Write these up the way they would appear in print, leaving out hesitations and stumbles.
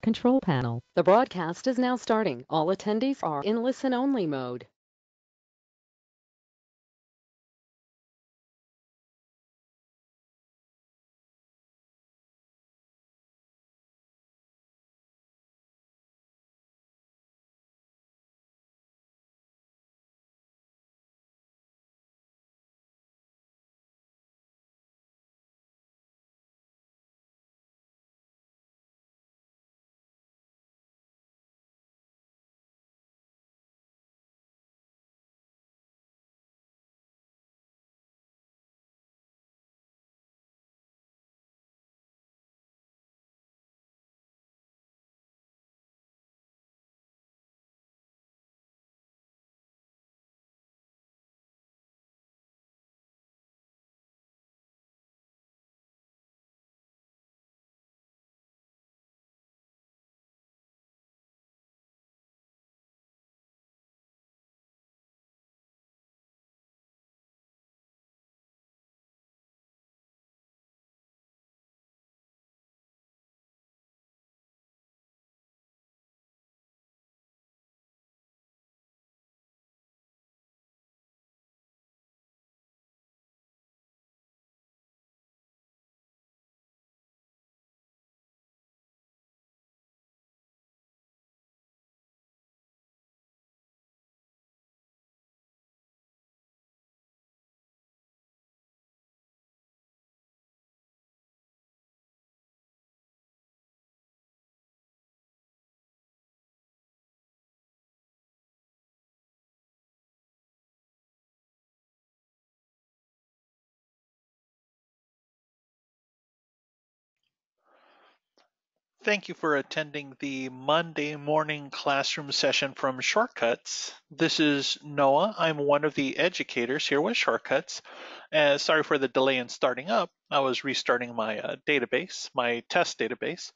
Control panel. The broadcast is now starting. All attendees are in listen-only mode. Thank you for attending the Monday morning classroom session from Shortcuts. This is Noah. I'm one of the educators here with Shortcuts. Sorry for the delay in starting up. I was restarting my database, my test database.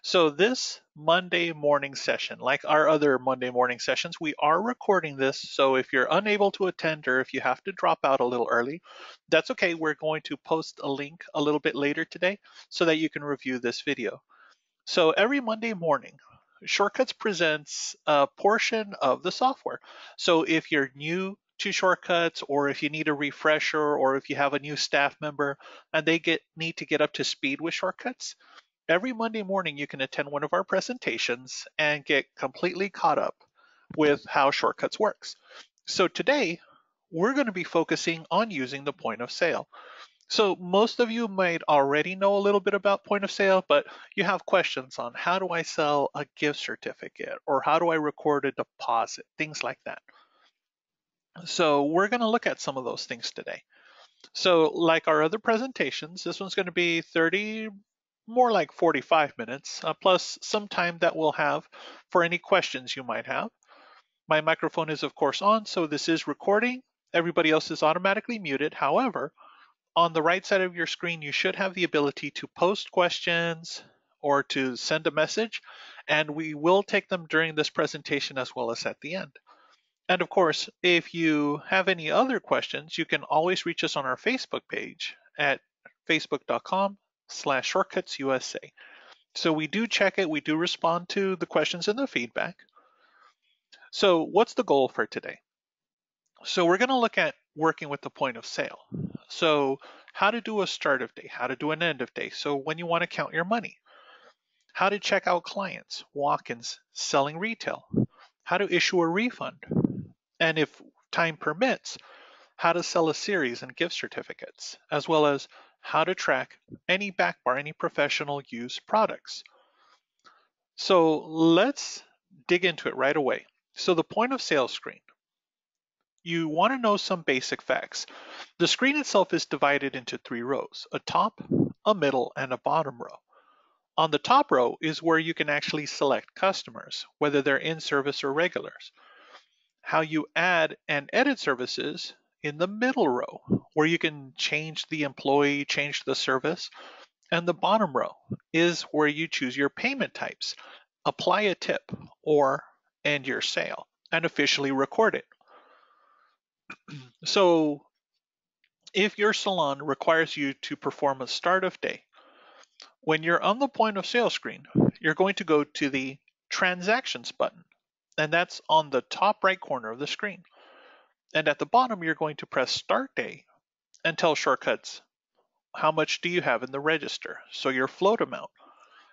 So this Monday morning session, like our other Monday morning sessions, we are recording this. So if you're unable to attend or if you have to drop out a little early, that's okay. We're going to post a link a little bit later today so that you can review this video. So every Monday morning, Shortcuts presents a portion of the software. So if you're new to Shortcuts, or if you need a refresher, or if you have a new staff member and they need to get up to speed with Shortcuts, every Monday morning you can attend one of our presentations and get completely caught up with how Shortcuts works. So today, we're going to be focusing on using the point of sale. So most of you might already know a little bit about point of sale, but you have questions on how do I sell a gift certificate or how do I record a deposit, things like that. So we're going to look at some of those things today. So like our other presentations, this one's going to be 30, more like 45 minutes, plus some time that we'll have for any questions you might have. My microphone is of course on, so this is recording. Everybody else is automatically muted. However, on the right side of your screen, you should have the ability to post questions or to send a message, and we will take them during this presentation as well as at the end. And of course, if you have any other questions, you can always reach us on our Facebook page at facebook.com/shortcutsusa. So we do check it, we do respond to the questions and the feedback. So what's the goal for today? So we're going to look at working with the point of sale. So how to do a start of day, how to do an end of day. So when you want to count your money, how to check out clients, walk-ins, selling retail, how to issue a refund, and if time permits, how to sell a series and gift certificates, as well as how to track any backbar, any professional use products. So let's dig into it right away. So the point of sale screen. You want to know some basic facts. The screen itself is divided into 3 rows, a top, a middle, and a bottom row. On the top row is where you can actually select customers, whether they're in service or regulars. How you add and edit services in the middle row, where you can change the employee, change the service. And the bottom row is where you choose your payment types, apply a tip, or end your sale, and officially record it. So if your salon requires you to perform a start of day, when you're on the point of sale screen, you're going to go to the Transactions button, and that's on the top right corner of the screen. And at the bottom, you're going to press Start Day and tell Shortcuts how much do you have in the register, so your float amount.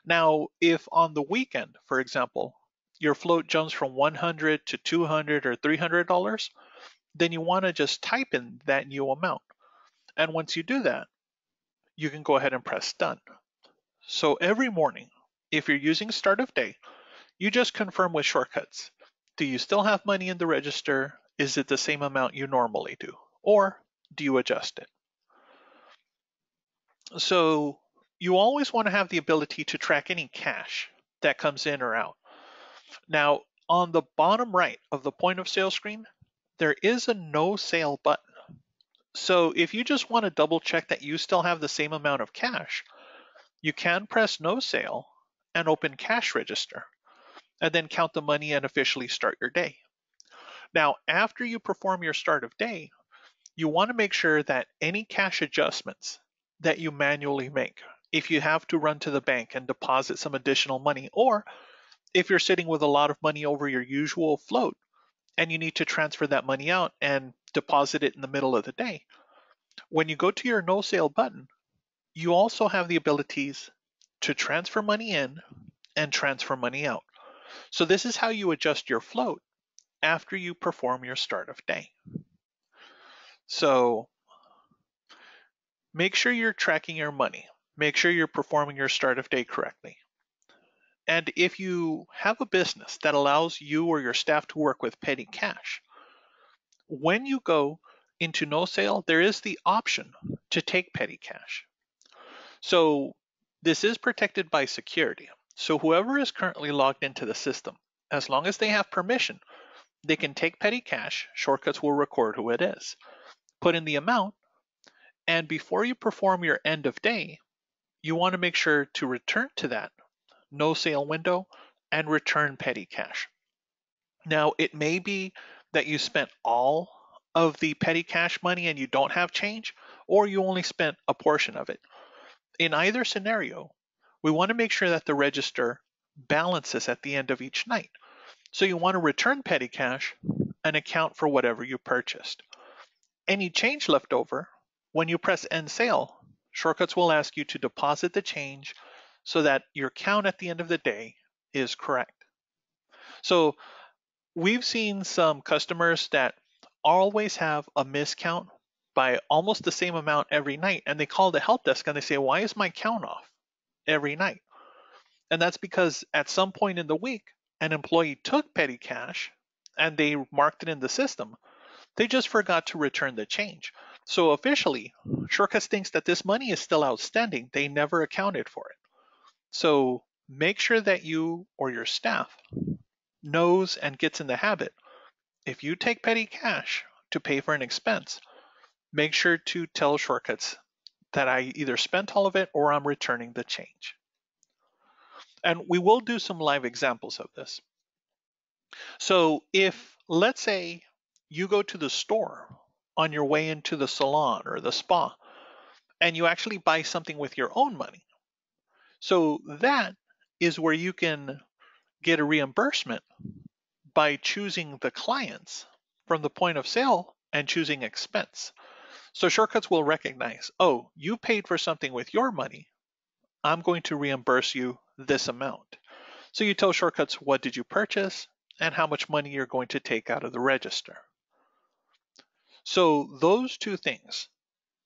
Now, if on the weekend, for example, your float jumps from 100 to 200 or $300, then you want to just type in that new amount. And once you do that, you can go ahead and press Done. So every morning, if you're using Start of Day, you just confirm with Shortcuts. Do you still have money in the register? Is it the same amount you normally do? Or do you adjust it? So you always want to have the ability to track any cash that comes in or out. Now, on the bottom right of the point of sale screen, there is a no sale button. So if you just want to double check that you still have the same amount of cash, you can press no sale and open cash register, and then count the money and officially start your day. Now, after you perform your start of day, you want to make sure that any cash adjustments that you manually make, if you have to run to the bank and deposit some additional money, or if you're sitting with a lot of money over your usual float and you need to transfer that money out and deposit it in the middle of the day, when you go to your no sale button, you also have the abilities to transfer money in and transfer money out. So this is how you adjust your float after you perform your start of day. So make sure you're tracking your money. Make sure you're performing your start of day correctly. And if you have a business that allows you or your staff to work with petty cash, when you go into no sale, there is the option to take petty cash. So this is protected by security. So whoever is currently logged into the system, as long as they have permission, they can take petty cash. Shortcuts will record who it is, put in the amount, and before you perform your end of day, you want to make sure to return to that no sale window and return petty cash. Now, it may be that you spent all of the petty cash money and you don't have change, or you only spent a portion of it. In either scenario, we want to make sure that the register balances at the end of each night. So you want to return petty cash and account for whatever you purchased. Any change left over, when you press end sale, Shortcuts will ask you to deposit the change so that your count at the end of the day is correct. So we've seen some customers that always have a miscount by almost the same amount every night, and they call the help desk and they say, why is my count off every night? And that's because at some point in the week, an employee took petty cash and they marked it in the system. They just forgot to return the change. So officially, Shortcuts thinks that this money is still outstanding. They never accounted for it. So make sure that you or your staff knows and gets in the habit. If you take petty cash to pay for an expense, make sure to tell Shortcuts that I either spent all of it or I'm returning the change. And we will do some live examples of this. So if, let's say, you go to the store on your way into the salon or the spa, and you actually buy something with your own money. So that is where you can get a reimbursement by choosing the clients from the point of sale and choosing expense. So Shortcuts will recognize, oh, you paid for something with your money. I'm going to reimburse you this amount. So you tell Shortcuts what did you purchase and how much money you're going to take out of the register. So those two things,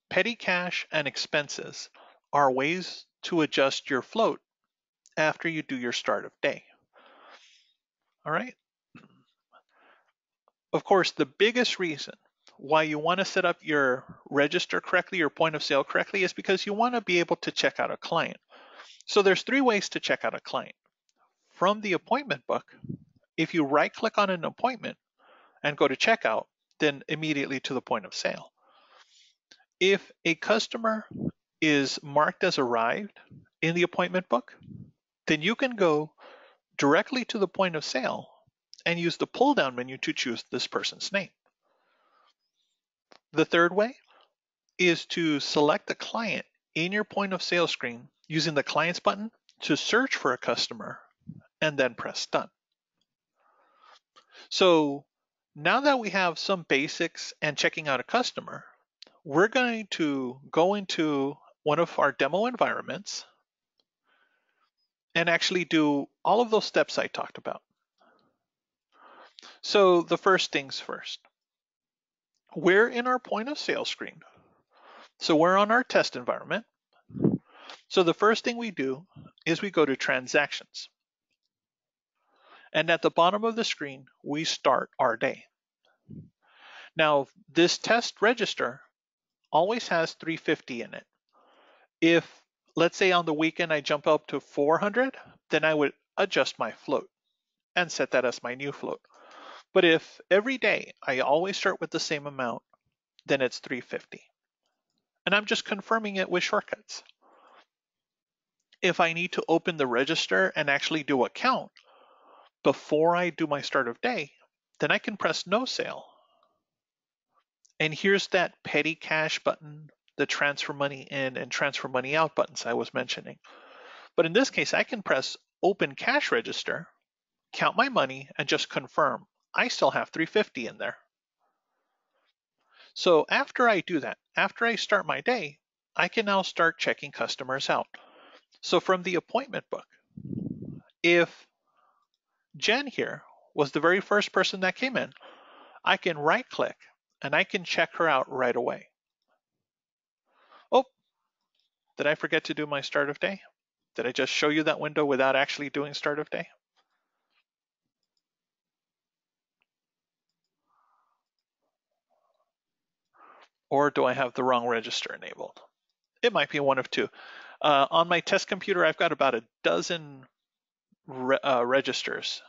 petty cash and expenses, are ways to adjust your float after you do your start of day. All right. Of course, the biggest reason why you want to set up your register correctly, your point of sale correctly, is because you want to be able to check out a client. So there's three ways to check out a client. From the appointment book, if you right click on an appointment and go to checkout, then immediately to the point of sale. If a customer is marked as arrived in the appointment book, then you can go directly to the point of sale and use the pull down menu to choose this person's name. The third way is to select the client in your point of sale screen using the clients button to search for a customer and then press done. So now that we have some basics and checking out a customer, we're going to go into one of our demo environments and actually do all of those steps I talked about. So the first things first, we're in our point of sale screen. So we're on our test environment. So the first thing we do is we go to transactions. And at the bottom of the screen, we start our day. Now, this test register always has 350 in it. If, let's say on the weekend, I jump up to 400, then I would adjust my float and set that as my new float. But if every day I always start with the same amount, then it's 350. And I'm just confirming it with shortcuts. If I need to open the register and actually do a count before I do my start of day, then I can press no sale. And here's that petty cash button, the transfer money in and transfer money out buttons I was mentioning. But in this case, I can press open cash register, count my money, and just confirm I still have 350 in there. So after I do that, after I start my day, I can now start checking customers out. So from the appointment book, if Jen here was the very first person that came in, I can right click and I can check her out right away. Oh, did I forget to do my start of day? Did I just show you that window without actually doing start of day? Or do I have the wrong register enabled? It might be one of two. On my test computer, I've got about a dozen registers.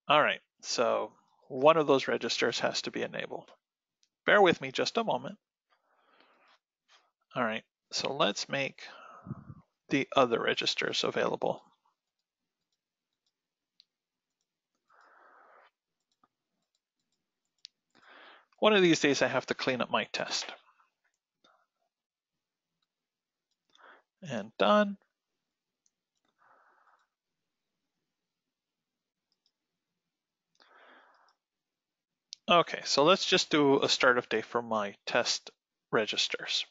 All right, so one of those registers has to be enabled. Bear with me just a moment. All right, so let's make the other registers available. One of these days I have to clean up my test. And done. Okay, so let's just do a start of day for my test registers.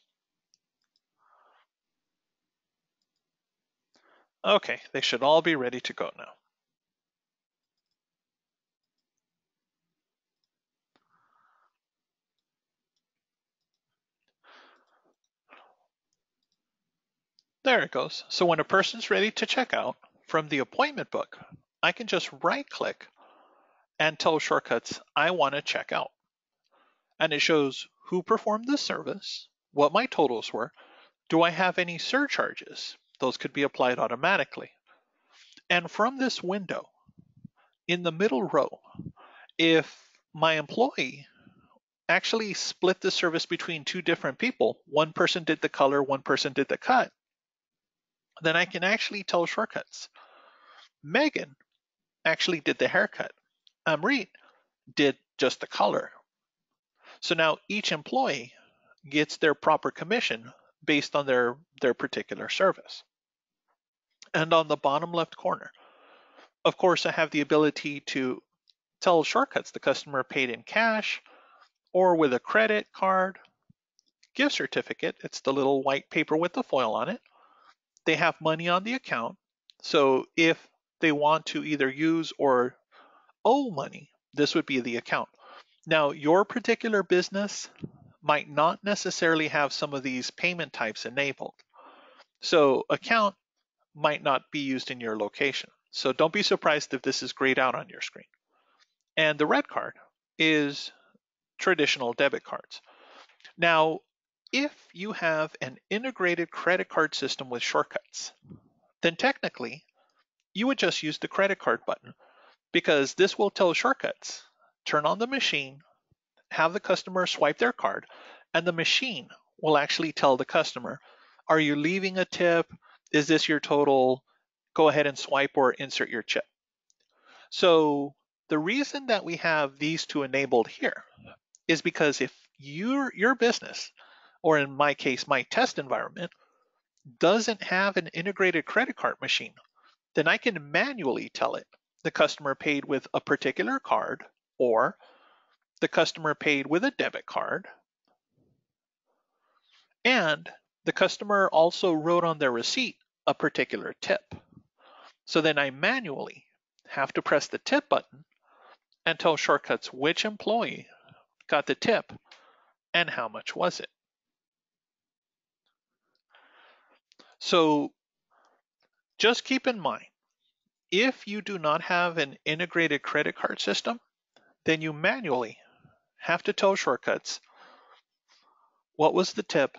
Okay, they should all be ready to go now. There it goes. So when a person's ready to check out from the appointment book, I can just right click and tell shortcuts I want to check out. And it shows who performed the service, what my totals were, do I have any surcharges? Those could be applied automatically. And from this window, in the middle row, if my employee actually split the service between two different people, one person did the color, one person did the cut, then I can actually tell shortcuts. Megan actually did the haircut. Amrit did just the color. So now each employee gets their proper commission based on their particular service. And on the bottom left corner, of course, I have the ability to tell shortcuts the customer paid in cash or with a credit card, gift certificate. It's the little white paper with the foil on it. They have money on the account. So if they want to either use or owe money, this would be the account. Now, your particular business might not necessarily have some of these payment types enabled. So account might not be used in your location. So don't be surprised if this is grayed out on your screen. And the red card is traditional debit cards. Now, if you have an integrated credit card system with shortcuts, then technically you would just use the credit card button because this will tell shortcuts, turn on the machine, have the customer swipe their card, and the machine will actually tell the customer, are you leaving a tip? Is this your total? Go ahead and swipe or insert your chip. So the reason that we have these two enabled here is because if your business, or in my case, my test environment, doesn't have an integrated credit card machine, then I can manually tell it the customer paid with a particular card, or the customer paid with a debit card, and the customer also wrote on their receipt a particular tip. So then I manually have to press the tip button and tell Shortcuts which employee got the tip and how much was it. So just keep in mind, if you do not have an integrated credit card system, then you manually have to tell Shortcuts what was the tip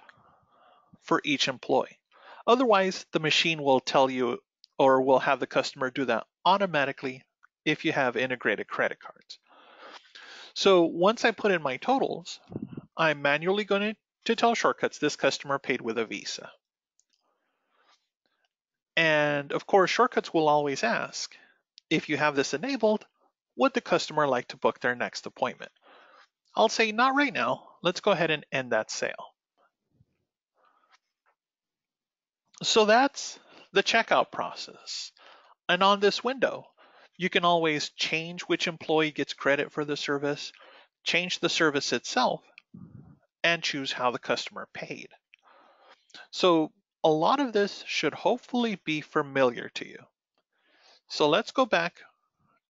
for each employee. Otherwise, the machine will tell you or will have the customer do that automatically if you have integrated credit cards. So once I put in my totals, I'm manually going to tell Shortcuts this customer paid with a Visa. And of course, Shortcuts will always ask, if you have this enabled, would the customer like to book their next appointment? I'll say not right now. Let's go ahead and end that sale. So that's the checkout process. And on this window, you can always change which employee gets credit for the service, change the service itself, and choose how the customer paid. So a lot of this should hopefully be familiar to you. So let's go back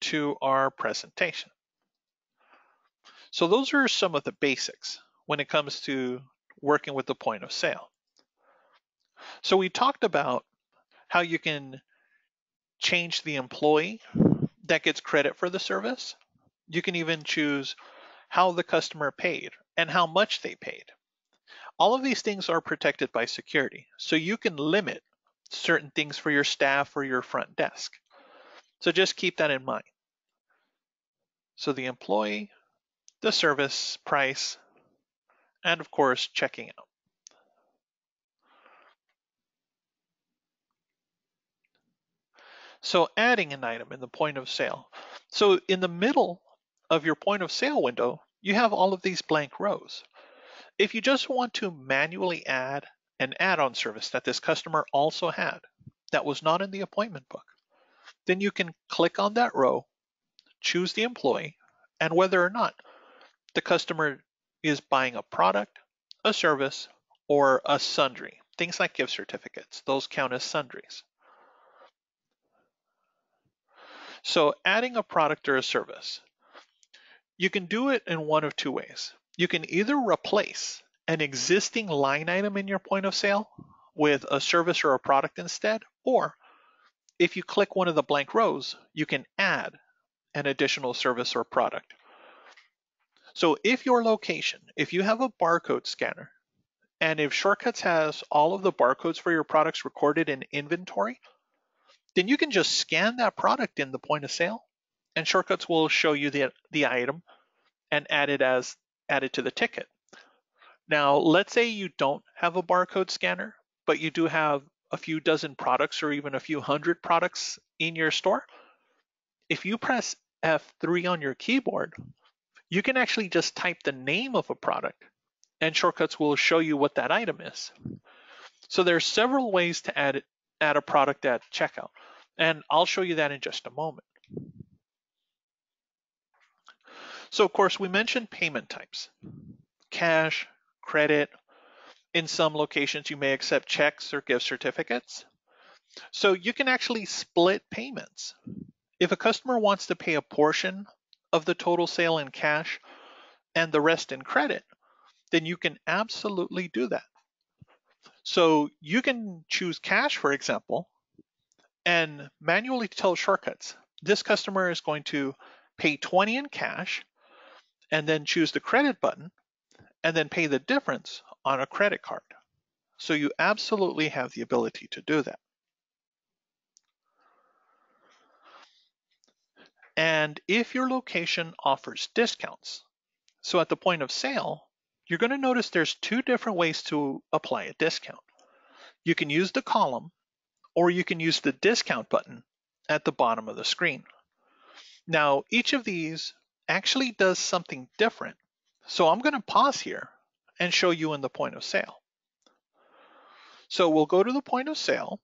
to our presentation. So those are some of the basics when it comes to working with the point of sale. So we talked about how you can change the employee that gets credit for the service. You can even choose how the customer paid and how much they paid. All of these things are protected by security, so you can limit certain things for your staff or your front desk. So just keep that in mind. So the employee, the service, price, and of course, checking out. So adding an item in the point of sale. So in the middle of your point of sale window, you have all of these blank rows. If you just want to manually add an add-on service that this customer also had that was not in the appointment book, then you can click on that row, choose the employee, and whether or not the customer is buying a product, a service, or a sundry. Things like gift certificates, those count as sundries. So adding a product or a service, you can do it in one of two ways. You can either replace an existing line item in your point of sale with a service or a product instead, or if you click one of the blank rows, you can add an additional service or product. So if your location, if you have a barcode scanner, and if Shortcuts has all of the barcodes for your products recorded in inventory, then you can just scan that product in the point of sale, and Shortcuts will show you the item and add it to the ticket. Now, let's say you don't have a barcode scanner, but you do have a few dozen products or even a few hundred products in your store. If you press F3 on your keyboard, you can actually just type the name of a product and Shortcuts will show you what that item is. So there's several ways to add a product at checkout, and I'll show you that in just a moment. So of course, we mentioned payment types: cash, credit. In some locations, you may accept checks or gift certificates. So you can actually split payments. If a customer wants to pay a portion of the total sale in cash and the rest in credit, then you can absolutely do that. So you can choose cash, for example, and manually tell Shortcuts, this customer is going to pay 20 in cash and then choose the credit button and then pay the difference on a credit card. So you absolutely have the ability to do that. And if your location offers discounts, so at the point of sale, you're going to notice there's two different ways to apply a discount. You can use the column or you can use the discount button at the bottom of the screen. Now, each of these actually does something different. So I'm going to pause here and show you in the point of sale. So we'll go to the point of sale.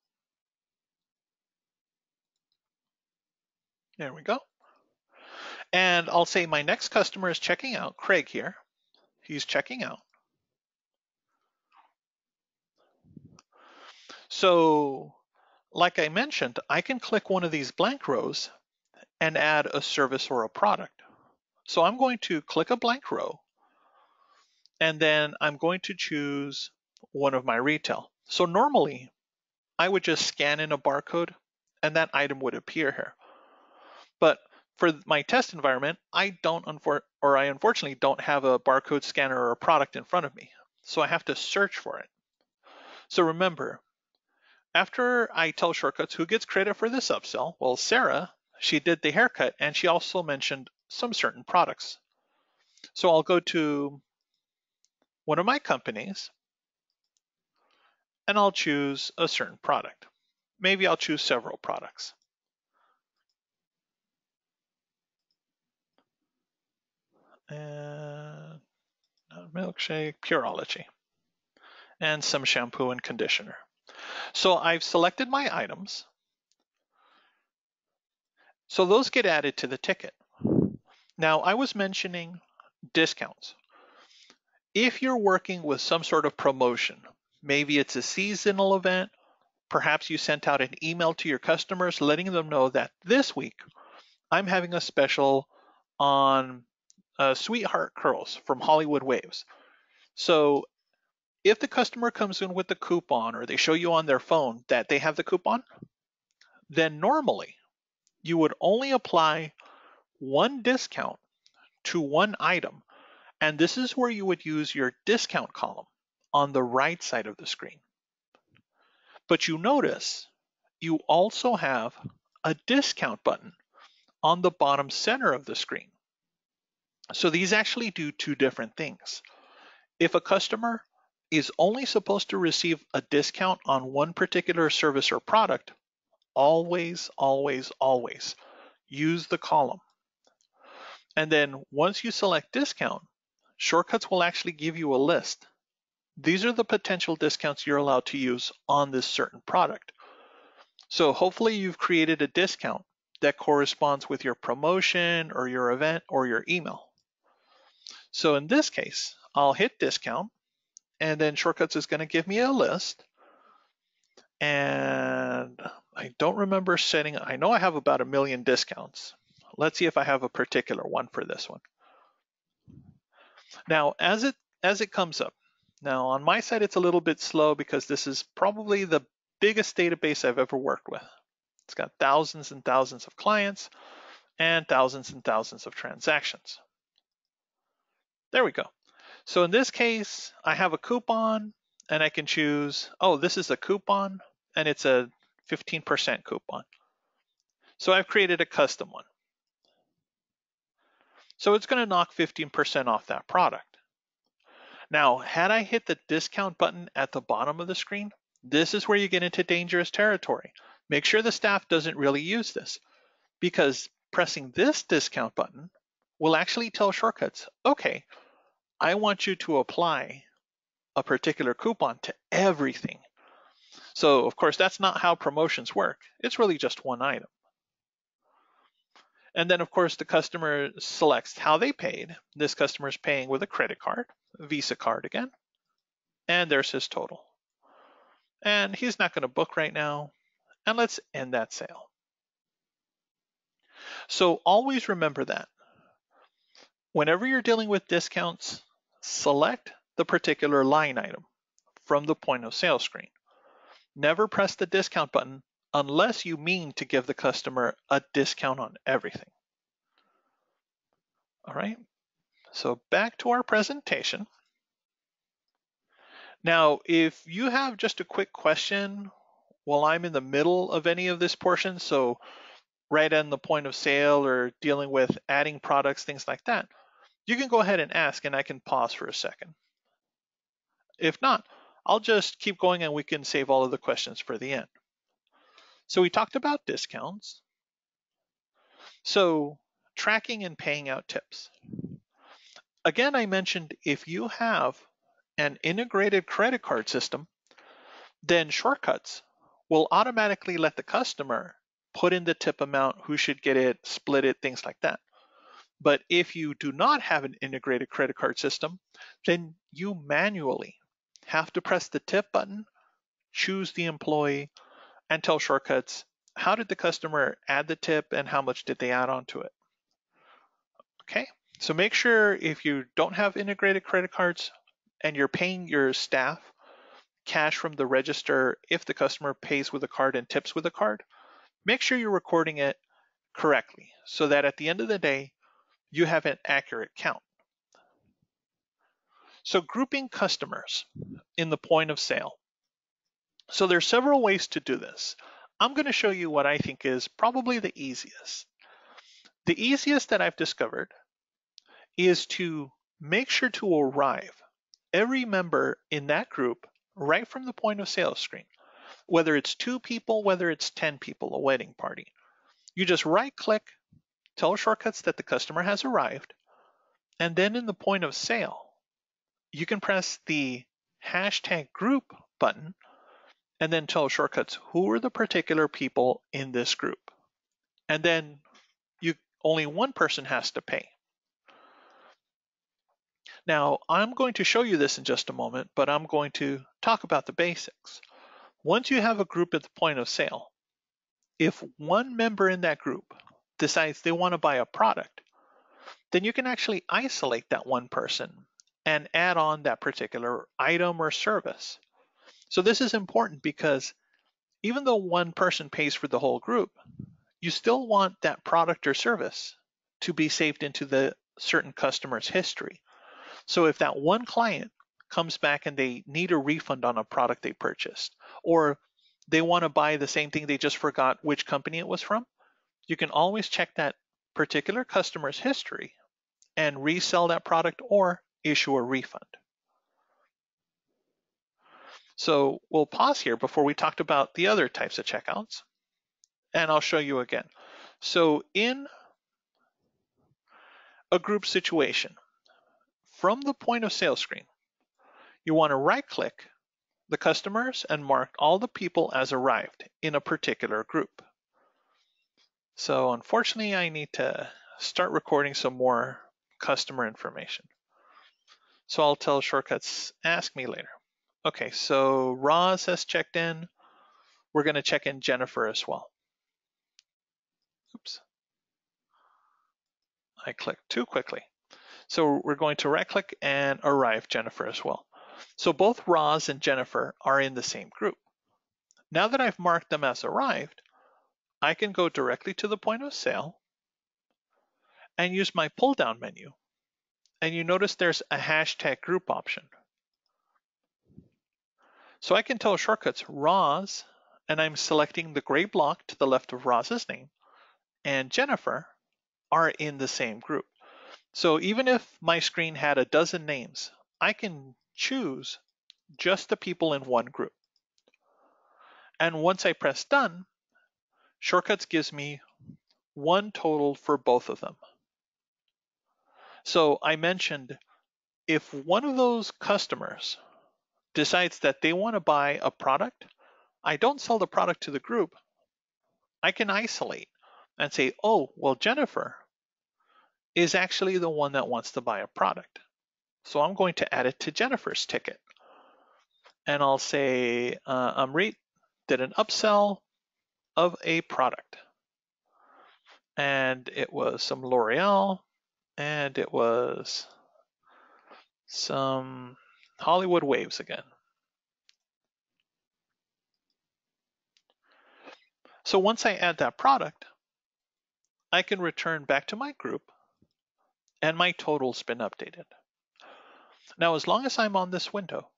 There we go. And I'll say my next customer is checking out, Craig here. He's checking out. So like I mentioned, I can click one of these blank rows and add a service or a product. So I'm going to click a blank row, and then I'm going to choose one of my retail. So normally I would just scan in a barcode and that item would appear here. But for my test environment, I unfortunately don't have a barcode scanner or a product in front of me. So I have to search for it. So remember, after I tell Shortcuts who gets credit for this upsell, well, Sarah, she did the haircut and she also mentioned some certain products. So I'll go to one of my companies and I'll choose a certain product. Maybe I'll choose several products. And milkshake, Pureology, and some shampoo and conditioner. So I've selected my items. So those get added to the ticket. Now I was mentioning discounts. If you're working with some sort of promotion, maybe it's a seasonal event, perhaps you sent out an email to your customers letting them know that this week I'm having a special on Sweetheart Curls from Hollywood Waves. So if the customer comes in with the coupon or they show you on their phone that they have the coupon, then normally you would only apply one discount to one item. And this is where you would use your discount column on the right side of the screen. But you notice you also have a discount button on the bottom center of the screen. So these actually do two different things. If a customer is only supposed to receive a discount on one particular service or product, always, always, always use the column. And then once you select discount, Shortcuts will actually give you a list. These are the potential discounts you're allowed to use on this certain product. So hopefully you've created a discount that corresponds with your promotion or your event or your email. So in this case, I'll hit discount and then Shortcuts is going to give me a list. And I don't remember setting, I know I have about 1 million discounts. Let's see if I have a particular one for this one. Now, as it comes up, now on my side, it's a little bit slow because this is probably the biggest database I've ever worked with. It's got thousands and thousands of clients and thousands of transactions. There we go. So in this case, I have a coupon and I can choose, oh, this is a coupon and it's a 15% coupon. So I've created a custom one. So it's going to knock 15% off that product. Now, had I hit the discount button at the bottom of the screen, this is where you get into dangerous territory. Make sure the staff doesn't really use this because pressing this discount button will actually tell Shortcuts, okay, I want you to apply a particular coupon to everything. So of course, that's not how promotions work. It's really just one item. And then of course, the customer selects how they paid. This customer is paying with a credit card, a Visa card again, and there's his total. And he's not going to book right now. And let's end that sale. So always remember that. Whenever you're dealing with discounts, select the particular line item from the point of sale screen. Never press the discount button unless you mean to give the customer a discount on everything. All right, so back to our presentation. Now, if you have just a quick question while I'm in the middle of any of this portion, so right on the point of sale or dealing with adding products, things like that, you can go ahead and ask and I can pause for a second. If not, I'll just keep going and we can save all of the questions for the end. So we talked about discounts. So tracking and paying out tips. Again, I mentioned if you have an integrated credit card system, then Shortcuts will automatically let the customer put in the tip amount, who should get it, split it, things like that. But if you do not have an integrated credit card system, then you manually have to press the tip button, choose the employee, and tell Shortcuts how did the customer add the tip and how much did they add onto it. Okay, so make sure if you don't have integrated credit cards and you're paying your staff cash from the register, if the customer pays with a card and tips with a card, make sure you're recording it correctly so that at the end of the day, you have an accurate count. So grouping customers in the point of sale. So there's several ways to do this. I'm going to show you what I think is probably the easiest. The easiest that I've discovered is to make sure to arrive every member in that group right from the point of sale screen. Whether it's 2 people, whether it's 10 people, a wedding party. You just right click, tell Shortcuts that the customer has arrived, and then in the point of sale, you can press the hashtag group button and then tell Shortcuts who are the particular people in this group. And then only one person has to pay. Now, I'm going to show you this in just a moment, but I'm going to talk about the basics. Once you have a group at the point of sale, if one member in that group decides they want to buy a product, then you can actually isolate that one person and add on that particular item or service. So this is important because even though one person pays for the whole group, you still want that product or service to be saved into the certain customer's history. So if that one client comes back and they need a refund on a product they purchased, or they want to buy the same thing, they just forgot which company it was from, you can always check that particular customer's history and resell that product or issue a refund. So we'll pause here before we talked about the other types of checkouts, and I'll show you again. So in a group situation, from the point of sale screen, you want to right click the customers and mark all the people as arrived in a particular group. So unfortunately, I need to start recording some more customer information. So I'll tell Shortcuts, ask me later. Okay, so Roz has checked in. We're going to check in Jennifer as well. Oops. I clicked too quickly. So we're going to right click and arrive Jennifer as well. So both Roz and Jennifer are in the same group. Now that I've marked them as arrived, I can go directly to the point of sale and use my pull down menu. And you notice there's a hashtag group option. So I can tell Shortcuts Roz, and I'm selecting the gray block to the left of Roz's name, and Jennifer are in the same group. So even if my screen had a dozen names, I can choose just the people in one group. And once I press done, Shortcuts gives me one total for both of them. So I mentioned if one of those customers decides that they want to buy a product, I don't sell the product to the group. I can isolate and say, oh, well, Jennifer is actually the one that wants to buy a product. So I'm going to add it to Jennifer's ticket. And I'll say, Amrit did an upsell of a product. And it was some L'Oreal, and it was some Hollywood Waves again. So once I add that product, I can return back to my group and my total's been updated. Now, as long as I'm on this window,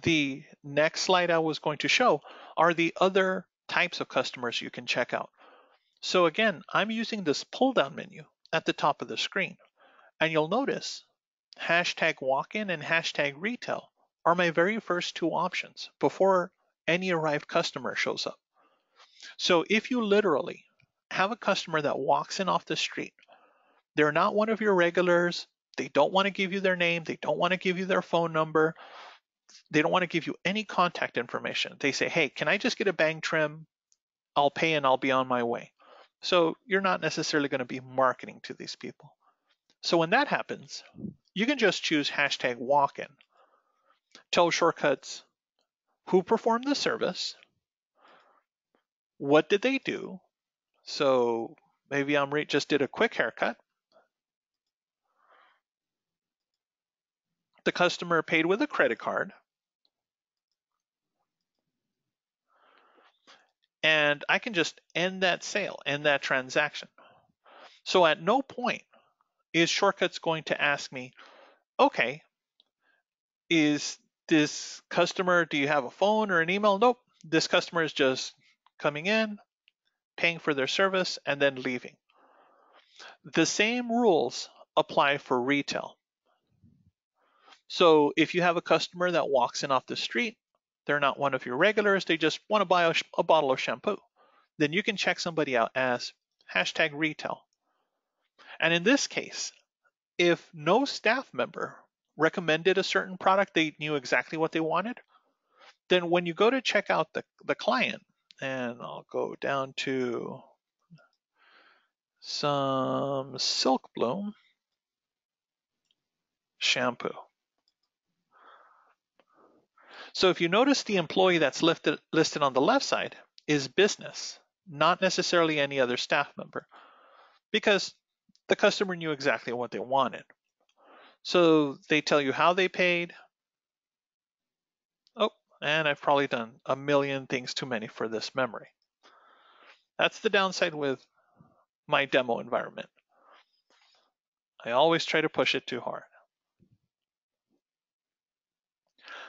the next slide I was going to show are the other types of customers you can check out. So again, I'm using this pull down menu at the top of the screen, and you'll notice hashtag walk-in and hashtag retail are my very first two options before any arrived customer shows up. So if you literally have a customer that walks in off the street, they're not one of your regulars, they don't want to give you their name, they don't want to give you their phone number, they don't want to give you any contact information. They say, hey, can I just get a bang trim? I'll pay and I'll be on my way. So you're not necessarily going to be marketing to these people. So when that happens, you can just choose hashtag walk-in. Tell Shortcuts who performed the service, what did they do. So maybe just did a quick haircut. The customer paid with a credit card. And I can just end that sale, end that transaction. So at no point is Shortcuts going to ask me, okay, is this customer, do you have a phone or an email? Nope. This customer is just coming in, paying for their service, and then leaving. The same rules apply for retail. So if you have a customer that walks in off the street, they're not one of your regulars, they just want to buy a bottle of shampoo, then you can check somebody out as hashtag retail. And in this case, if no staff member recommended a certain product, they knew exactly what they wanted, then when you go to check out the client, and I'll go down to some Silk Bloom shampoo. So if you notice, the employee that's listed on the left side is business, not necessarily any other staff member, because the customer knew exactly what they wanted. So they tell you how they paid. Oh, and I've probably done a million things too many for this memory. That's the downside with my demo environment. I always try to push it too hard.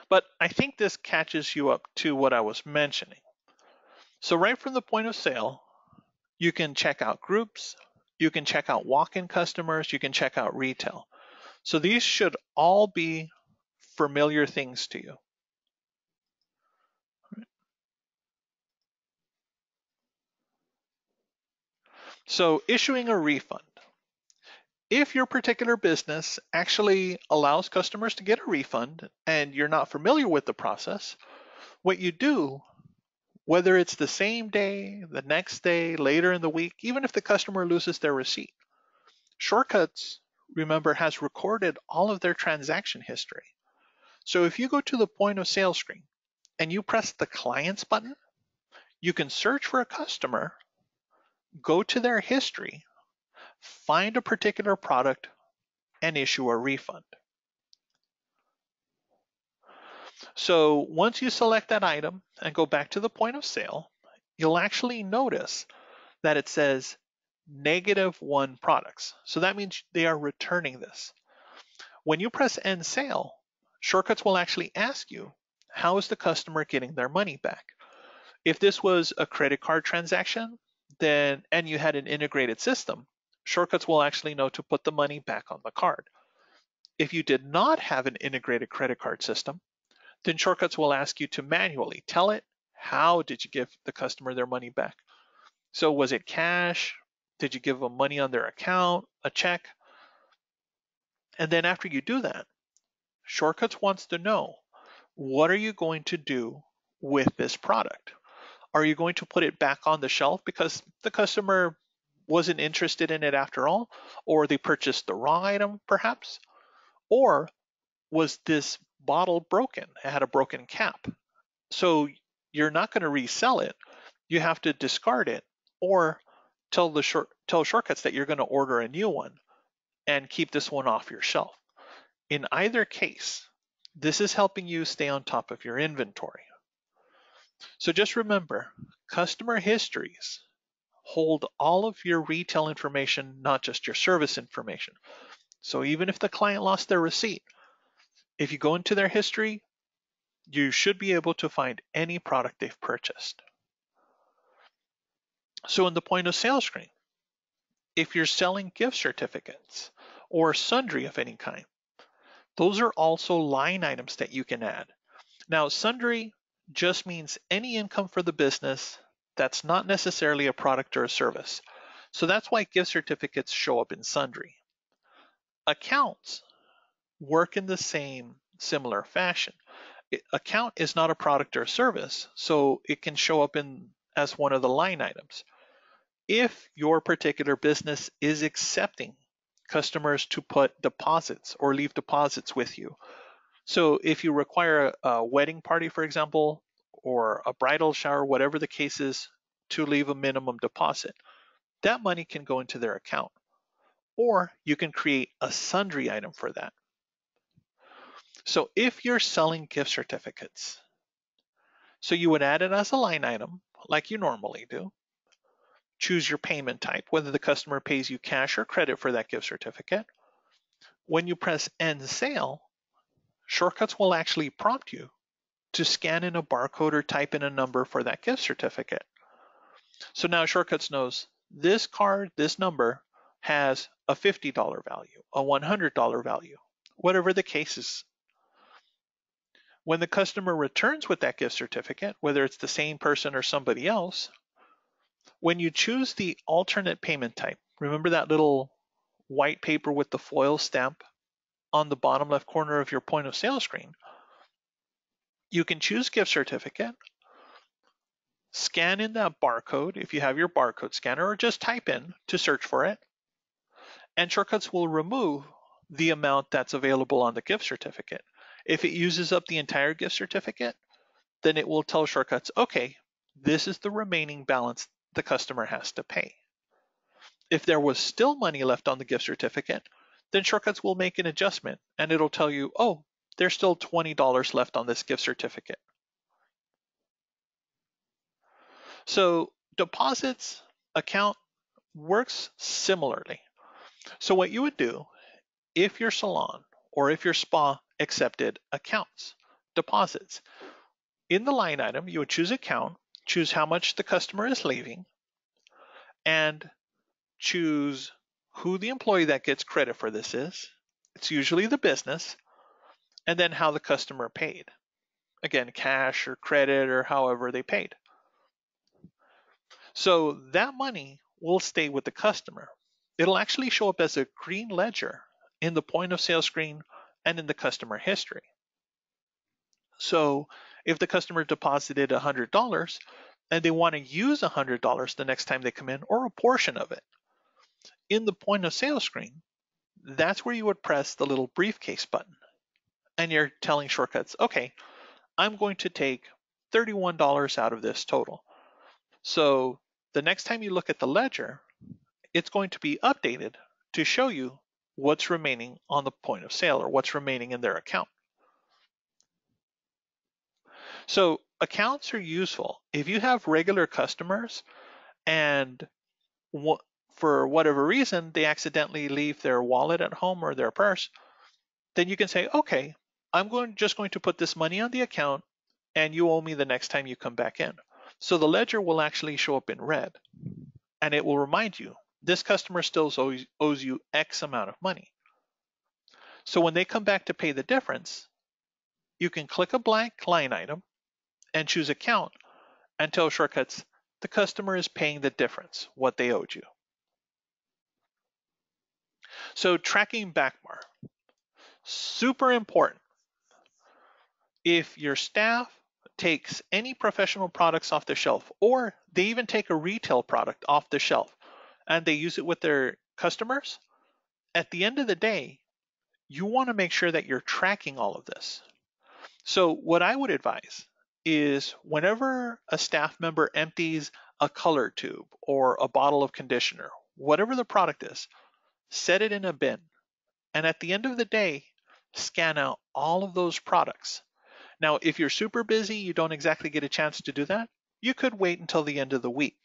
But I think this catches you up to what I was mentioning. So right from the point of sale, you can check out groups, you can check out walk-in customers, you can check out retail. So these should all be familiar things to you. So issuing a refund. If your particular business actually allows customers to get a refund and you're not familiar with the process, what you do, whether it's the same day, the next day, later in the week, even if the customer loses their receipt, Shortcuts, remember, has recorded all of their transaction history. So if you go to the point of sale screen and you press the clients button, you can search for a customer, go to their history, find a particular product, and issue a refund. So once you select that item and go back to the point of sale, you'll actually notice that it says -1 products. So that means they are returning this. When you press end sale, Shortcuts will actually ask you, how is the customer getting their money back? If this was a credit card transaction, then and you had an integrated system, Shortcuts will actually know to put the money back on the card. If you did not have an integrated credit card system, then Shortcuts will ask you to manually tell it, how did you give the customer their money back? So was it cash? Did you give them money on their account, a check? And then after you do that, Shortcuts wants to know, what are you going to do with this product? Are you going to put it back on the shelf because the customer wasn't interested in it after all, or they purchased the wrong item perhaps? Or was this bottle broken? It had a broken cap. So you're not going to resell it. You have to discard it or tell Shortcuts that you're going to order a new one and keep this one off your shelf. In either case, this is helping you stay on top of your inventory. So just remember, customer histories hold all of your retail information, not just your service information. So even if the client lost their receipt, if you go into their history, you should be able to find any product they've purchased. So in the point of sale screen, if you're selling gift certificates or sundry of any kind, those are also line items that you can add. Now, sundry just means any income for the business that's not necessarily a product or a service. So that's why gift certificates show up in sundry. Accounts work in the same similar fashion. Account is not a product or a service, so it can show up in as one of the line items. If your particular business is accepting customers to put deposits or leave deposits with you. So if you require a wedding party, for example, or a bridal shower, whatever the case is, to leave a minimum deposit, that money can go into their account. Or you can create a sundry item for that. So if you're selling gift certificates, so you would add it as a line item like you normally do. Choose your payment type, whether the customer pays you cash or credit for that gift certificate. When you press end sale, Shortcuts will actually prompt you to scan in a barcode or type in a number for that gift certificate. So now Shortcuts knows this card, this number has a $50 value, a $100 value, whatever the case is. When the customer returns with that gift certificate, whether it's the same person or somebody else, when you choose the alternate payment type, remember that little white paper with the foil stamp on the bottom left corner of your point of sale screen, you can choose gift certificate, scan in that barcode if you have your barcode scanner, or just type in to search for it, and Shortcuts will remove the amount that's available on the gift certificate. If it uses up the entire gift certificate, then it will tell Shortcuts, okay, this is the remaining balance the customer has to pay. If there was still money left on the gift certificate, then Shortcuts will make an adjustment and it'll tell you, oh, there's still $20 left on this gift certificate. So deposits account works similarly. So what you would do if your salon or if your spa accepted accounts, deposits, in the line item, you would choose account, choose how much the customer is leaving, and choose who the employee that gets credit for this is. It's usually the business, and then how the customer paid. Again, cash or credit or however they paid. So that money will stay with the customer. It'll actually show up as a green ledger in the point of sale screen and in the customer history. So if the customer deposited $100 and they want to use $100 the next time they come in, or a portion of it, in the point of sale screen, that's where you would press the little briefcase button. And you're telling Shortcuts, okay, I'm going to take $31 out of this total. So the next time you look at the ledger, it's going to be updated to show you what's remaining on the point of sale or what's remaining in their account. So accounts are useful. If you have regular customers and for whatever reason they accidentally leave their wallet at home or their purse, then you can say, okay, I'm just going to put this money on the account and you owe me the next time you come back in. So the ledger will actually show up in red and it will remind you this customer still owes you X amount of money. So when they come back to pay the difference, you can click a blank line item and choose account and tell Shortcuts the customer is paying the difference, what they owed you. So tracking backbar, super important. If your staff takes any professional products off the shelf, or they even take a retail product off the shelf and they use it with their customers, at the end of the day, you want to make sure that you're tracking all of this. So what I would advise is whenever a staff member empties a color tube or a bottle of conditioner, whatever the product is, set it in a bin. And at the end of the day, scan out all of those products. Now, if you're super busy, you don't exactly get a chance to do that, you could wait until the end of the week.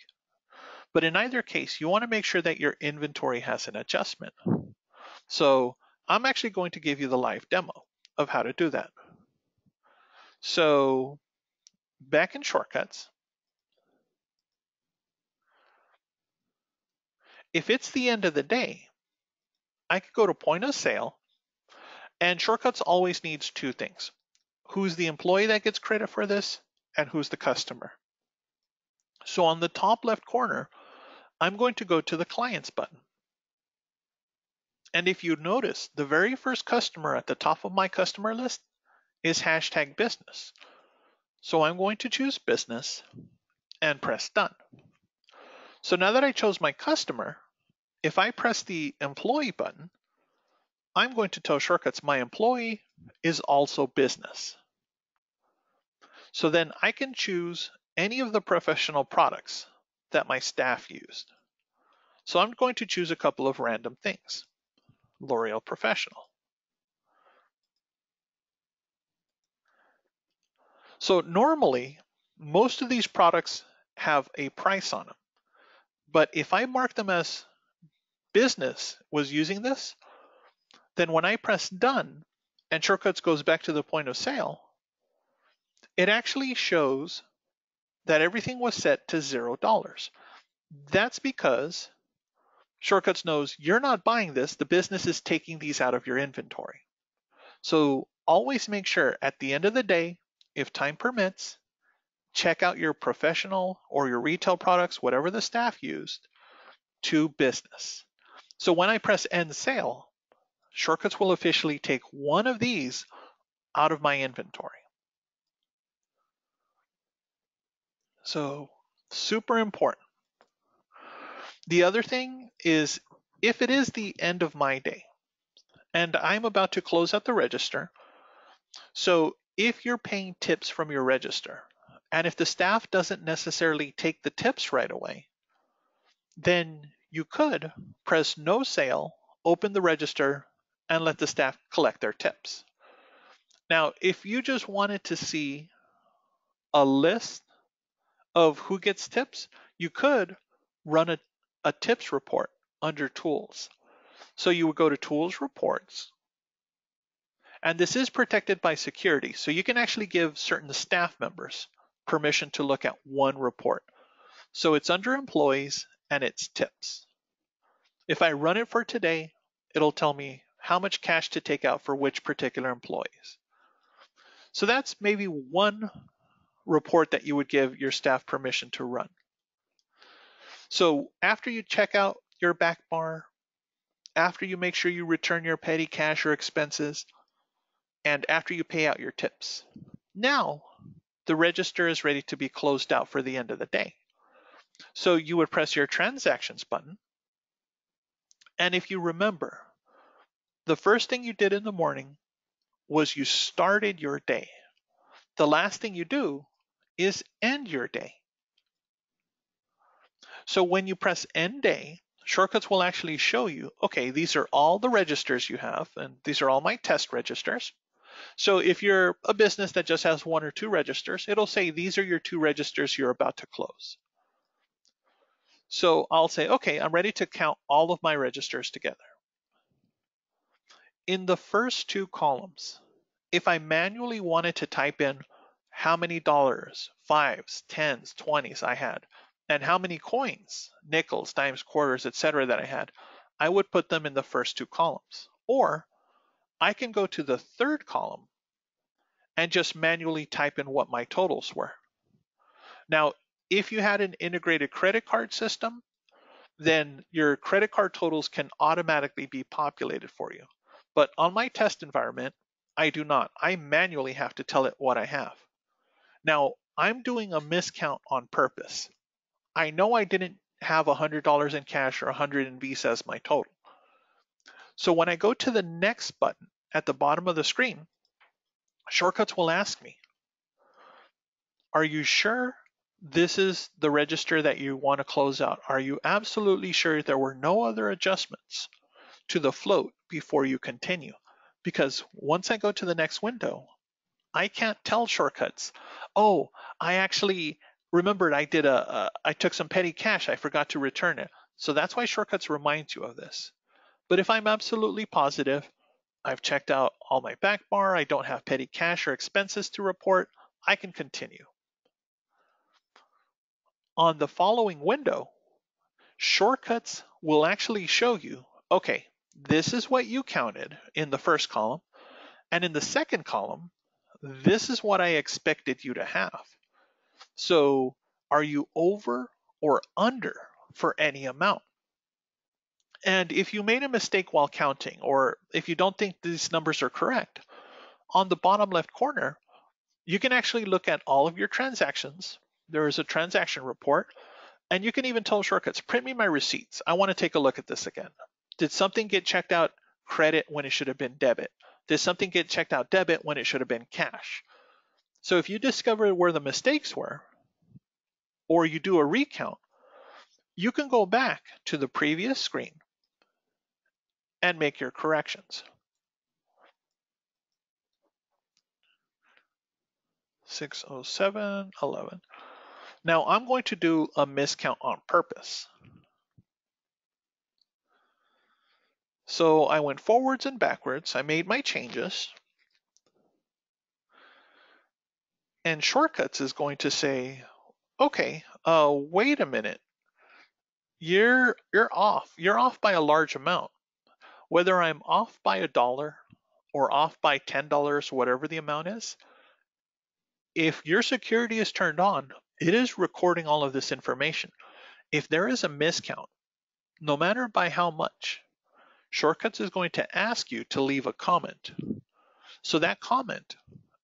But in either case, you want to make sure that your inventory has an adjustment. So I'm actually going to give you the live demo of how to do that. So back in Shortcuts, if it's the end of the day, I could go to point of sale, and Shortcuts always needs two things. Who's the employee that gets credit for this, and who's the customer. So on the top left corner, I'm going to go to the Clients button. And if you notice, the very first customer at the top of my customer list is hashtag business. So I'm going to choose business and press done. So now that I chose my customer, if I press the employee button, I'm going to tell Shortcuts my employee is also business. So then I can choose any of the professional products that my staff used. So I'm going to choose a couple of random things. L'Oreal Professional. So normally, most of these products have a price on them. But if I mark them as business was using this, then when I press done and Shortcuts goes back to the point of sale, it actually shows that everything was set to $0. That's because Shortcuts knows you're not buying this, the business is taking these out of your inventory. So always make sure at the end of the day, if time permits, check out your professional or your retail products, whatever the staff used, to business. So when I press end sale, Shortcuts will officially take one of these out of my inventory. So super important. The other thing is if it is the end of my day and I'm about to close out the register, so if you're paying tips from your register and if the staff doesn't necessarily take the tips right away, then you could press no sale, open the register, and let the staff collect their tips. Now, if you just wanted to see a list of who gets tips, you could run a tips report under tools. So you would go to tools reports, and this is protected by security. So you can actually give certain staff members permission to look at one report. So it's under employees and it's tips. If I run it for today, it'll tell me how much cash to take out for which particular employees. So that's maybe one report that you would give your staff permission to run. So after you check out your back bar, after you make sure you return your petty cash or expenses, and after you pay out your tips, now the register is ready to be closed out for the end of the day. So you would press your transactions button. And if you remember, the first thing you did in the morning was you started your day. The last thing you do is end your day. So when you press end day, Shortcuts will actually show you, okay, these are all the registers you have, and these are all my test registers. So if you're a business that just has one or two registers, it'll say these are your two registers you're about to close. So I'll say, okay, I'm ready to count all of my registers together. In the first two columns, if I manually wanted to type in how many dollars, fives, tens, 20s I had, and how many coins, nickels, dimes, quarters, etc. that I had, I would put them in the first two columns. Or I can go to the third column and just manually type in what my totals were. Now, if you had an integrated credit card system, then your credit card totals can automatically be populated for you. But on my test environment, I do not. I manually have to tell it what I have. Now, I'm doing a miscount on purpose. I know I didn't have $100 in cash or 100 in Visa as my total. So when I go to the next button at the bottom of the screen, Shortcuts will ask me, are you sure this is the register that you want to close out? Are you absolutely sure there were no other adjustments to the float before you continue? Because once I go to the next window, I can't tell Shortcuts, oh, I actually remembered I took some petty cash, I forgot to return it. So that's why Shortcuts reminds you of this. But if I'm absolutely positive, I've checked out all my back bar, I don't have petty cash or expenses to report, I can continue. On the following window, Shortcuts will actually show you, okay, this is what you counted in the first column, and in the second column, this is what I expected you to have. So are you over or under for any amount? And if you made a mistake while counting, or if you don't think these numbers are correct, on the bottom left corner, you can actually look at all of your transactions. There is a transaction report, and you can even tell Shortcuts, print me my receipts. I want to take a look at this again. Did something get checked out credit when it should have been debit? Did something get checked out debit when it should have been cash? So if you discover where the mistakes were, or you do a recount, you can go back to the previous screen and make your corrections. 60711. Now I'm going to do a miscount on purpose. So I went forwards and backwards. I made my changes. And Shortcuts is going to say, okay, wait a minute. You're off. You're off by a large amount. Whether I'm off by $1 or off by $10, whatever the amount is, if your security is turned on, it is recording all of this information. If there is a miscount, no matter by how much, Shortcuts is going to ask you to leave a comment. So that comment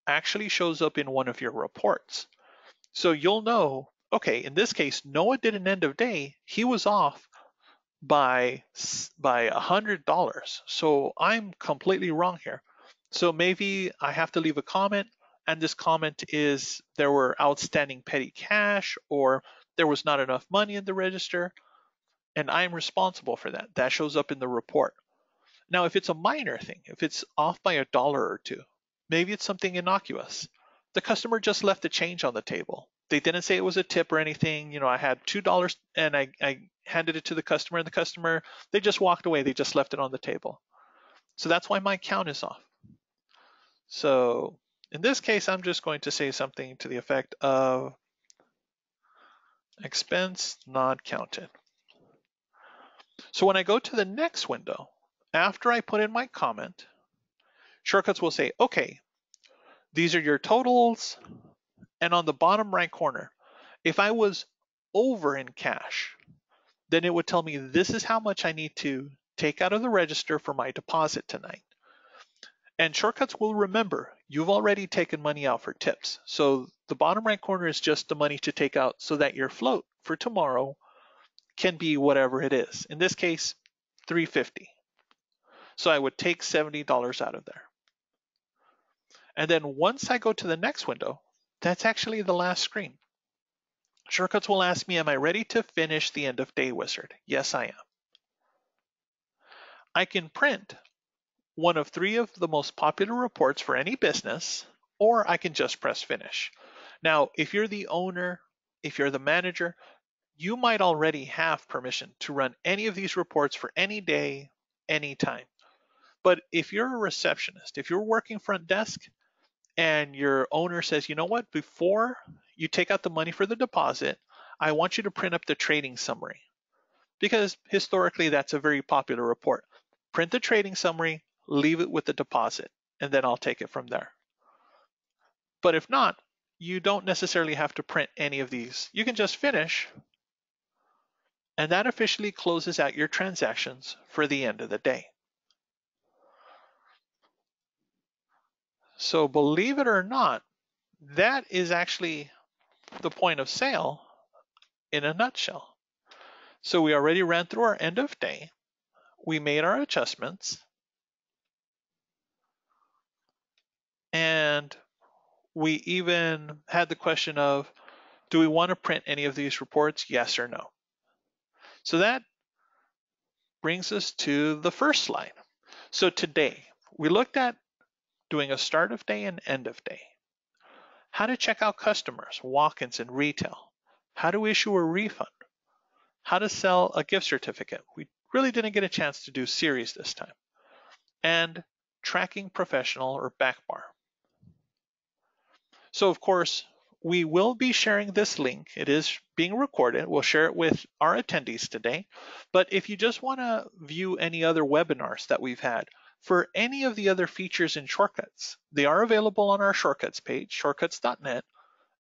actually shows up in one of your reports. So you'll know, okay, in this case, Noah did an end of day. He was off by $100. So I'm completely wrong here. So maybe I have to leave a comment, and this comment is there were outstanding petty cash, or there was not enough money in the register, and I'm responsible for that. That shows up in the report. Now, if it's a minor thing, if it's off by $1 or two, maybe it's something innocuous. The customer just left the change on the table. They didn't say it was a tip or anything. You know, I had $2 and I handed it to the customer, and the customer, they just walked away. They just left it on the table. So that's why my count is off. So in this case, I'm just going to say something to the effect of expense not counted. So when I go to the next window, after I put in my comment, Shortcuts will say, okay, these are your totals. And on the bottom right corner, if I was over in cash, then it would tell me this is how much I need to take out of the register for my deposit tonight. And Shortcuts will remember you've already taken money out for tips. So the bottom right corner is just the money to take out so that your float for tomorrow can be whatever it is. In this case, $350. So I would take $70 out of there. And then once I go to the next window, that's actually the last screen. Shortcuts will ask me, am I ready to finish the end of day wizard? Yes, I am. I can print one of 3 of the most popular reports for any business, or I can just press finish. Now, if you're the owner, if you're the manager, you might already have permission to run any of these reports for any day, anytime. But if you're a receptionist, if you're working front desk and your owner says, you know what, before you take out the money for the deposit, I want you to print up the trading summary. Because historically, that's a very popular report. Print the trading summary, leave it with the deposit, and then I'll take it from there. But if not, you don't necessarily have to print any of these. You can just finish, and that officially closes out your transactions for the end of the day. So believe it or not, that is actually the point of sale in a nutshell. So we already ran through our end of day. We made our adjustments. And we even had the question of, do we want to print any of these reports? Yes or no. So that brings us to the first slide. So today, we looked at doing a start of day and end of day, how to check out customers, walk-ins and retail, how to issue a refund, how to sell a gift certificate. We really didn't get a chance to do series this time. And tracking professional or back bar. So of course, we will be sharing this link. It is being recorded. We'll share it with our attendees today. But if you just want to view any other webinars that we've had for any of the other features and shortcuts, they are available on our shortcuts page, shortcuts.net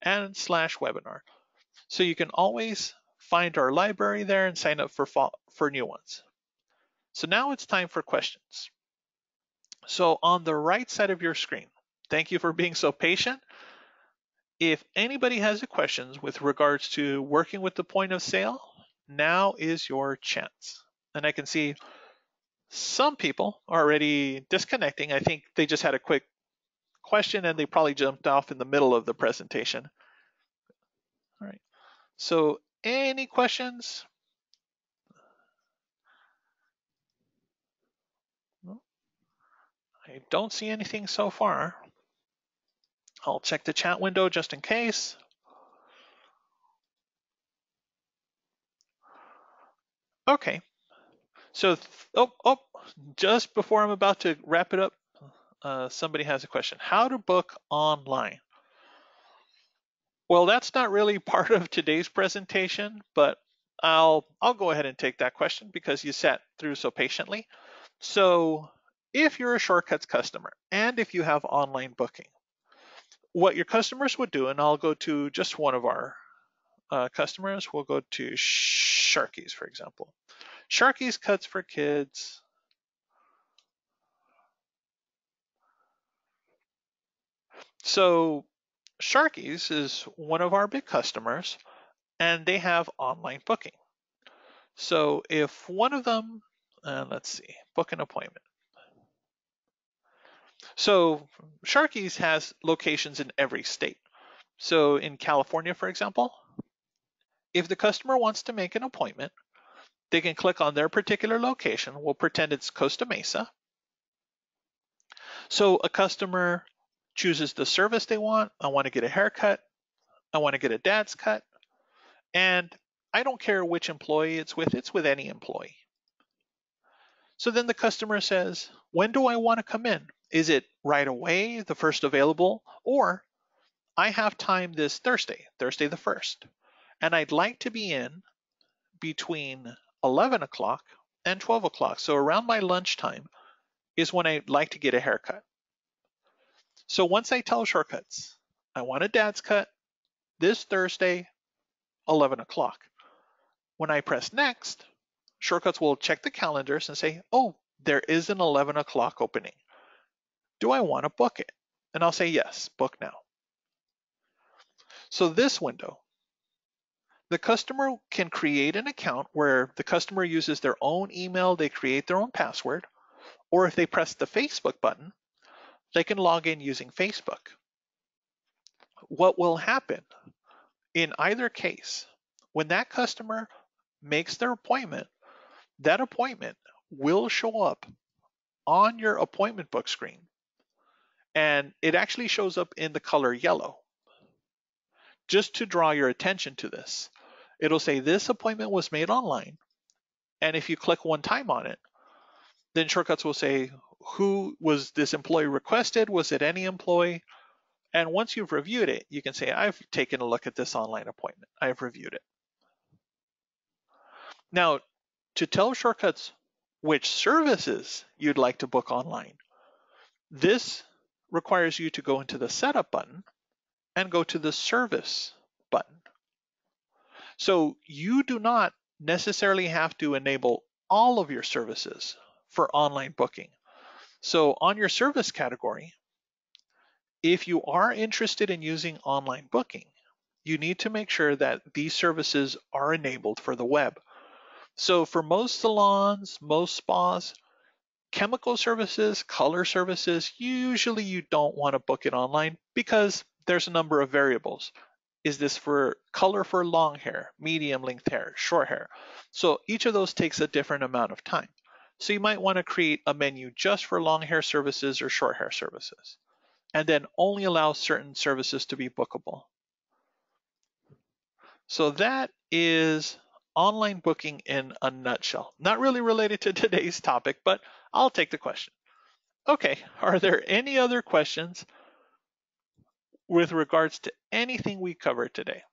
and /webinar. So you can always find our library there and sign up for new ones. So now it's time for questions. So on the right side of your screen, Thank you for being so patient. If anybody has questions with regards to working with the point of sale, now is your chance. And I can see some people are already disconnecting. I think they just had a quick question and they probably jumped off in the middle of the presentation. All right. So any questions? I don't see anything so far. I'll check the chat window just in case. Okay. So, just before I'm about to wrap it up, somebody has a question. How to book online? Well, that's not really part of today's presentation, but I'll go ahead and take that question because you sat through so patiently. So, if you're a Shortcuts customer and if you have online booking, what your customers would do, and I'll go to just one of our customers, we'll go to Sharky's, for example. Sharky's Cuts for Kids. So Sharky's is one of our big customers and they have online booking. So if one of them, let's see, book an appointment. So Sharky's has locations in every state. So in California, for example, if the customer wants to make an appointment, they can click on their particular location. We'll pretend it's Costa Mesa. So a customer chooses the service they want. I want to get a haircut. I want to get a dad's cut. And I don't care which employee it's with any employee. So then the customer says, when do I want to come in? Is it right away, the first available? Or I have time this Thursday, Thursday the 1st, and I'd like to be in between 11 o'clock and 12 o'clock. So around my lunchtime is when I'd like to get a haircut. So once I tell Shortcuts, I want a dad's cut this Thursday, 11 o'clock. When I press next, Shortcuts will check the calendars and say, oh, there is an 11 o'clock opening. Do I want to book it? And I'll say, yes, book now. So this window, the customer can create an account where the customer uses their own email, they create their own password, or if they press the Facebook button, they can log in using Facebook. What will happen in either case, when that customer makes their appointment, that appointment will show up on your appointment book screen. And it actually shows up in the color yellow. Just to draw your attention to this, it'll say this appointment was made online. And if you click one time on it, then Shortcuts will say, who was this employee requested? Was it any employee? And once you've reviewed it, you can say, I've taken a look at this online appointment. I've reviewed it. Now, to tell Shortcuts which services you'd like to book online, this requires you to go into the Setup button and go to the Service button. So you do not necessarily have to enable all of your services for online booking. So on your service category, if you are interested in using online booking, you need to make sure that these services are enabled for the web. So for most salons, most spas, chemical services, color services, usually you don't want to book it online because there's a number of variables. Is this for color for long hair, medium length hair, short hair? So each of those takes a different amount of time. So you might want to create a menu just for long hair services or short hair services, and then only allow certain services to be bookable. So that is online booking in a nutshell. Not really related to today's topic, but I'll take the question. Okay, are there any other questions with regards to anything we covered today?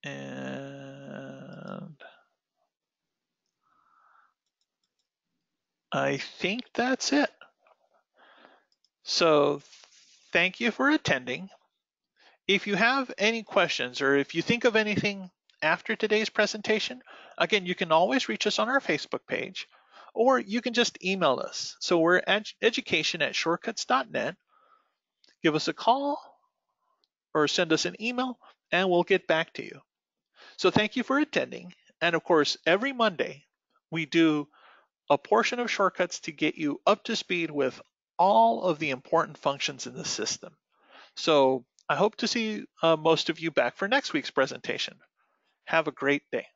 And I think that's it. So thank you for attending. If you have any questions or if you think of anything after today's presentation, again, you can always reach us on our Facebook page, or you can just email us. So we're education@shortcuts.net. Give us a call or send us an email, and we'll get back to you. So thank you for attending. And of course, every Monday, we do a portion of shortcuts to get you up to speed with all of the important functions in the system. So I hope to see most of you back for next week's presentation. Have a great day.